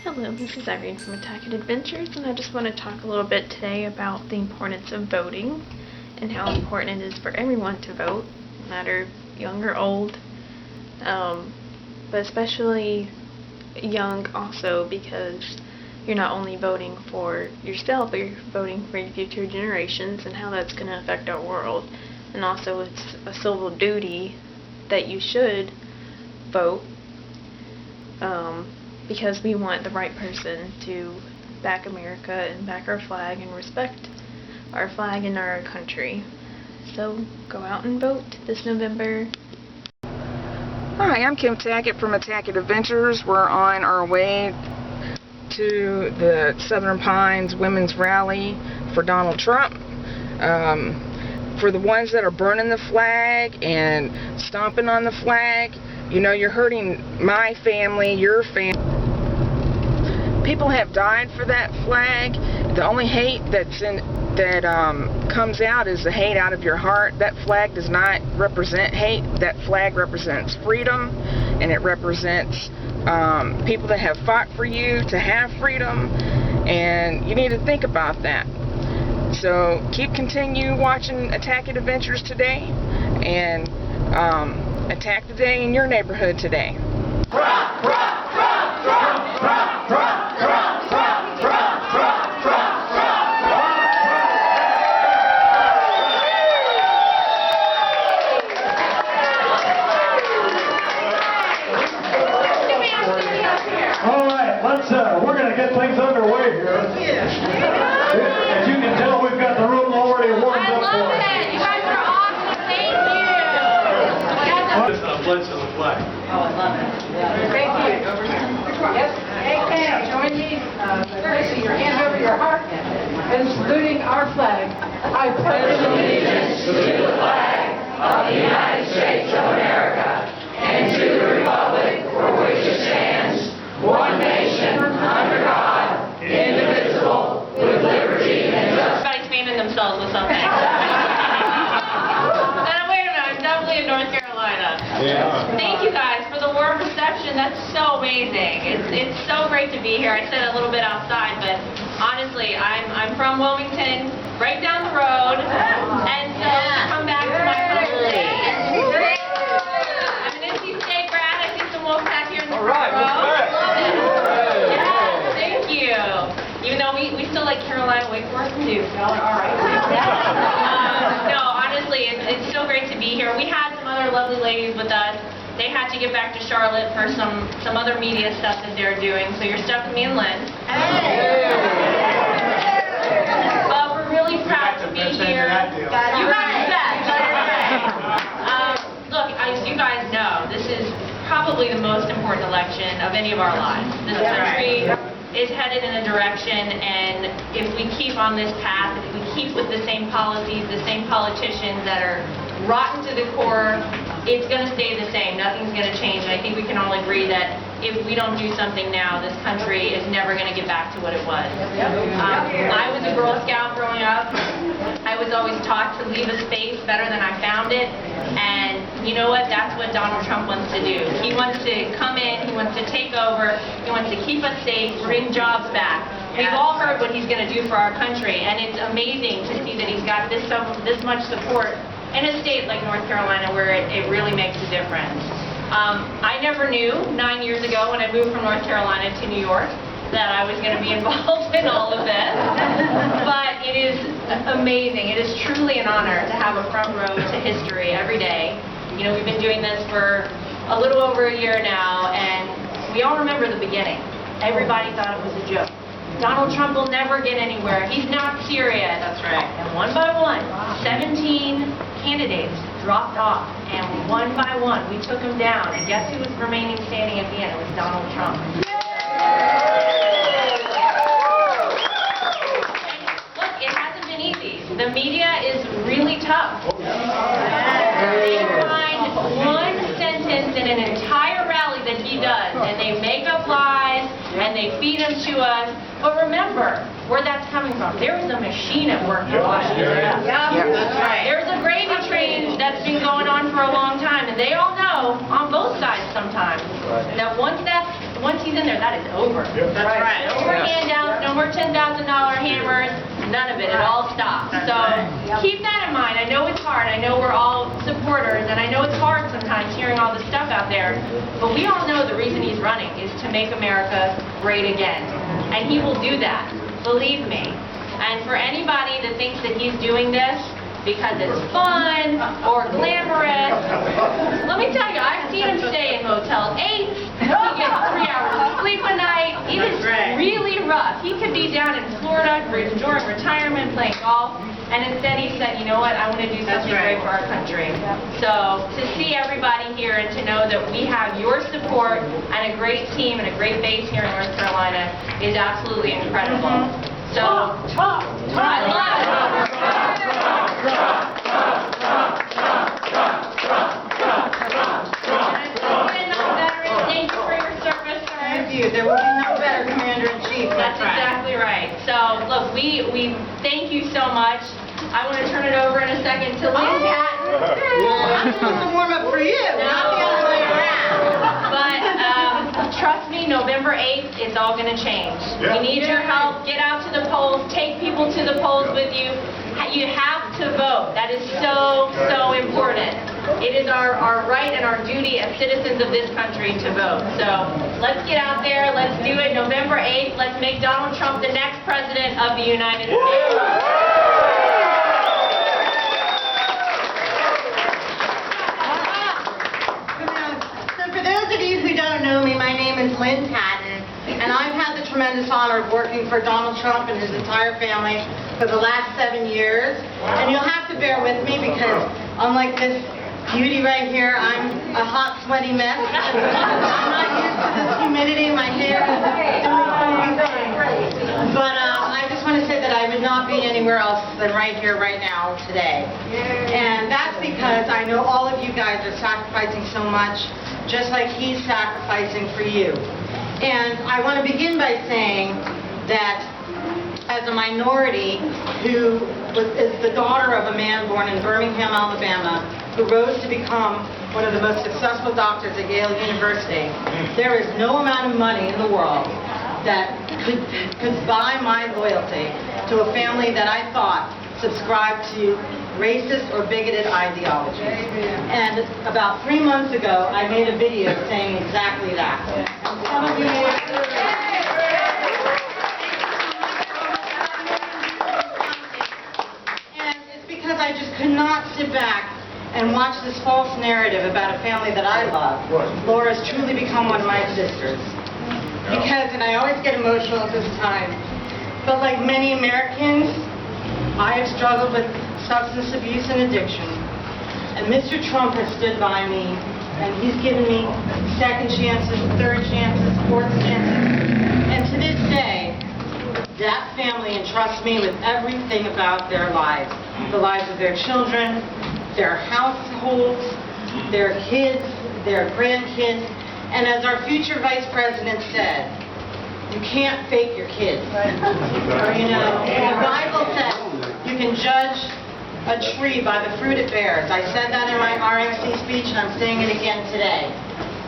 Hello, this is Irene from Attack It Adventures, and I just want to talk a little bit today about the importance of voting and how important it is for everyone to vote, no matter young or old, but especially young also, because you're not only voting for yourself, but you're voting for your future generations and how that's going to affect our world. And also it's a civil duty that you should vote, because we want the right person to back America and back our flag and respect our flag and our country. So go out and vote this November. Hi, I'm Kim Tackett from Attack It Adventures. We're on our way to the Southern Pines Women's Rally for Donald Trump. For the ones that are burning the flag and stomping on the flag, you know, you're hurting my family, your family. People have died for that flag. The only hate that comes out is the hate out of your heart. That flag does not represent hate. That flag represents freedom, and it represents people that have fought for you to have freedom, and you need to think about that. So continue watching Attack It Adventures today, and attack the day in your neighborhood today. Trump, Trump, Trump, Trump, Trump, Trump, Trump, Trump, Trump, Trump, Trump, All right, we're going to get things underway here. As you can tell, we've got the room already warmed up for it. You guys are awesome. Thank you. Just a pledge to the flag. Oh, I love it. Thank you. Yes. Hey, Cam, join me. Placing your hand over your heart and saluting our flag. I pledge allegiance to the flag of the United States of America and to the republic for which it stands, one nation, under God, indivisible, with liberty and justice. Everybody's faming themselves with something. Wait a minute, I'm definitely in North Carolina. Yeah. Thank you guys for the warm reception. That's so amazing. It's so great to be here. I said a little bit outside, but honestly, I'm from Wilmington, right down the road, and so to come back to my home state. I'm an NC State grad. I see some Wolfpack here in the front row. Love it. Yeah, thank you. Even though we still like Carolina, Wake Forest, and Duke. Y'all are all right. No, honestly, it's so great to be here. We had some other lovely ladies with us. They had to get back to Charlotte for some other media stuff that they're doing, so you're stuck with me and Lynn. But we're really proud to be here. You guys bet. Look, as you guys know, this is probably the most important election of any of our lives. This country is headed in a direction, and if we keep on this path, if we keep with the same policies, the same politicians that are rotten to the core, it's going to stay the same. Nothing's going to change. And I think we can all agree that if we don't do something now, this country is never going to get back to what it was. I was a Girl Scout growing up. I was always taught to leave a space better than I found it. And you know what? That's what Donald Trump wants to do. He wants to come in. He wants to take over. He wants to keep us safe, bring jobs back. We've all heard what he's going to do for our country, and it's amazing to see that he's got this much support in a state like North Carolina, where it really makes a difference. I never knew 9 years ago when I moved from North Carolina to New York that I was going to be involved in all of this. But it is amazing. It is truly an honor to have a front row to history every day. You know, we've been doing this for a little over a year now, and we all remember the beginning. Everybody thought it was a joke. Donald Trump will never get anywhere. He's not serious. That's right. And one by one, 17 candidates dropped off, and one by one we took them down. And guess who was remaining standing at the end? It was Donald Trump. Look, it hasn't been easy. The media is really tough. They find one sentence in an entire rally that he does, and they make up lies, and they feed them to us. But remember where that's coming from. There was a machine at work in Washington. That's right. There's a gravy train that's been going on for a long time, and they all know, on both sides sometimes, that once he's in there, that is over. Yep. That's right. No more handouts, no more $10,000 hammers, none of it. It all stops. So keep that in mind. I know it's hard. I know we're all supporters, and I know it's hard sometimes hearing all this stuff out there. But we all know the reason he's running is to make America great again. And he will do that. Believe me. And for anybody that thinks that he's doing this because it's fun or glamorous, let me tell you, I've seen him stay in Motel 8. He gets 3 hours of sleep a night. It is really rough. He could be down in Florida enjoying retirement, playing golf, and instead he said, you know what, I want to do something great for our country. So to see everybody here and to know that we have your support and a great team and a great base here in North Carolina is absolutely incredible. So, I love it. Thank you for your service, sir. Thank you. There will be no better Commander-in-Chief. That's exactly right. So, look, we thank you so much. I want to turn it over in a second to Lynn Patton. I'm supposed to warm up for you, not the other way around. But trust me, November 8th, it's all going to change. We need your help. Get out to the polls. Take people to the polls with you. You have to vote. That is so, so important. It is our right and our duty as citizens of this country to vote. So let's get out there. Let's do it November 8th. Let's make Donald Trump the next president of the United States. So for those of you who don't know me, my name is Lynn Patton, and I've had the tremendous honor of working for Donald Trump and his entire family for the last 7 years. And you'll have to bear with me because unlike this beauty right here, I'm a hot, sweaty mess. I'm not used to this humidity. My hair is doing funny things. But I just want to say that I would not be anywhere else than right here, right now, today. And that's because I know all of you guys are sacrificing so much, just like he's sacrificing for you. And I want to begin by saying that as a minority who is the daughter of a man born in Birmingham, Alabama, who rose to become one of the most successful doctors at Yale University, there is no amount of money in the world that could buy my loyalty to a family that I thought subscribed to racist or bigoted ideologies. And about 3 months ago, I made a video saying exactly that. And some of you may have heard it. And it's because I just could not sit back and watch this false narrative about a family that I love. Laura's truly become one of my sisters. Because, and I always get emotional at this time, but like many Americans, I have struggled with substance abuse and addiction. And Mr. Trump has stood by me, and he's given me second chances, third chances, fourth chances. And to this day, that family entrusts me with everything about their lives. The lives of their children, their households, their kids, their grandkids. And as our future Vice President said, you can't fake your kids. Or, you know, the Bible says you can judge a tree by the fruit it bears. I said that in my RNC speech, and I'm saying it again today.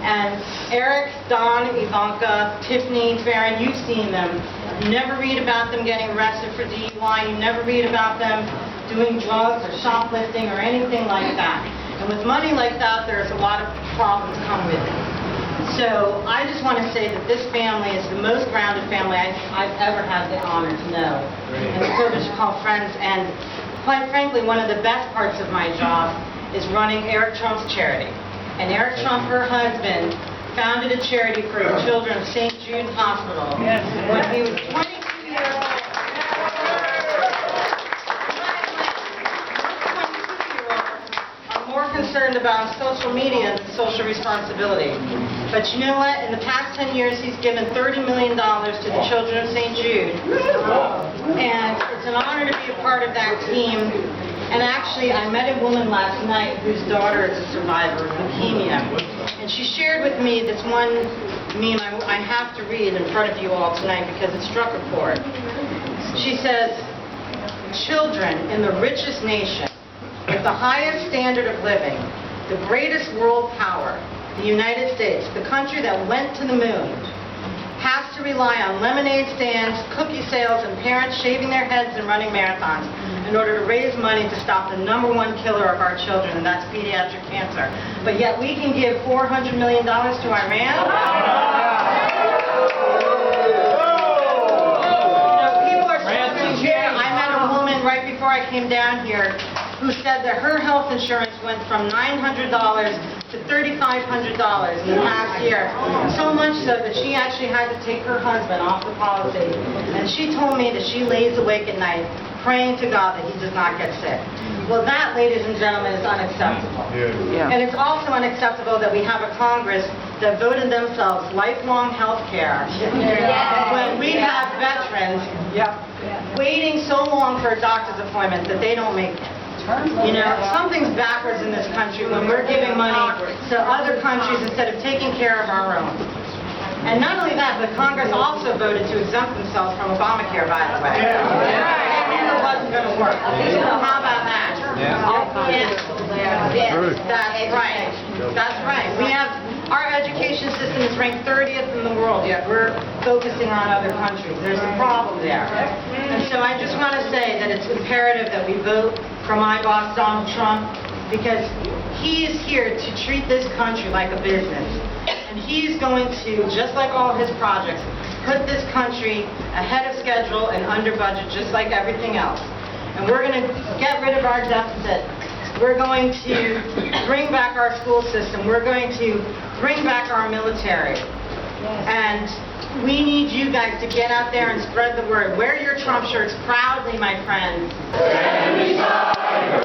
And Eric, Don, Ivanka, Tiffany, Farron, you've seen them. You never read about them getting arrested for DUI. You never read about them doing drugs or shoplifting or anything like that. And with money like that, there's a lot of problems come with it. So I just want to say that this family is the most grounded family I've ever had the honor to know and the privilege to call friends. And quite frankly, one of the best parts of my job is running Eric Trump's charity. And Eric Trump, her husband, founded a charity for the children of St. Jude Hospital when he was 22 years old. More concerned about social media than social responsibility. But you know what? In the past 10 years, he's given $30 million to the children of St. Jude. And it's an honor to be a part of that team. And actually, I met a woman last night whose daughter is a survivor of leukemia. And she shared with me this one meme I have to read in front of you all tonight because it struck a chord. She says, children in the richest nation, with the highest standard of living, the greatest world power, the United States, the country that went to the moon, has to rely on lemonade stands, cookie sales, and parents shaving their heads and running marathons in order to raise money to stop the #1 killer of our children, and that's pediatric cancer. But yet we can give $400 million to Iran? People are struggling here. I met a woman right before I came down here who said that her health insurance went from $900 to $3,500 in the past year. So much so that she actually had to take her husband off the policy. And she told me that she lays awake at night praying to God that he does not get sick. Well, that, ladies and gentlemen, is unacceptable. Yeah. And it's also unacceptable that we have a Congress that voted themselves lifelong health care when we have veterans waiting so long for a doctor's appointment that they don't make it. You know, something's backwards in this country when we're giving money to other countries instead of taking care of our own. And not only that, but Congress also voted to exempt themselves from Obamacare, by the way. It wasn't going to work. So how about that? Yes, that's right. That's right. We have, our education system is ranked 30th in the world, yet we're focusing on other countries. There's a problem there. And so I just want to say that it's imperative that we vote for my boss, Donald Trump, because he is here to treat this country like a business. And he's going to, just like all his projects, put this country ahead of schedule and under budget, just like everything else. And we're going to get rid of our deficit. We're going to bring back our school system. We're going to bring back our military. And we need you guys to get out there and spread the word. Wear your Trump shirts proudly, my friends. Stand beside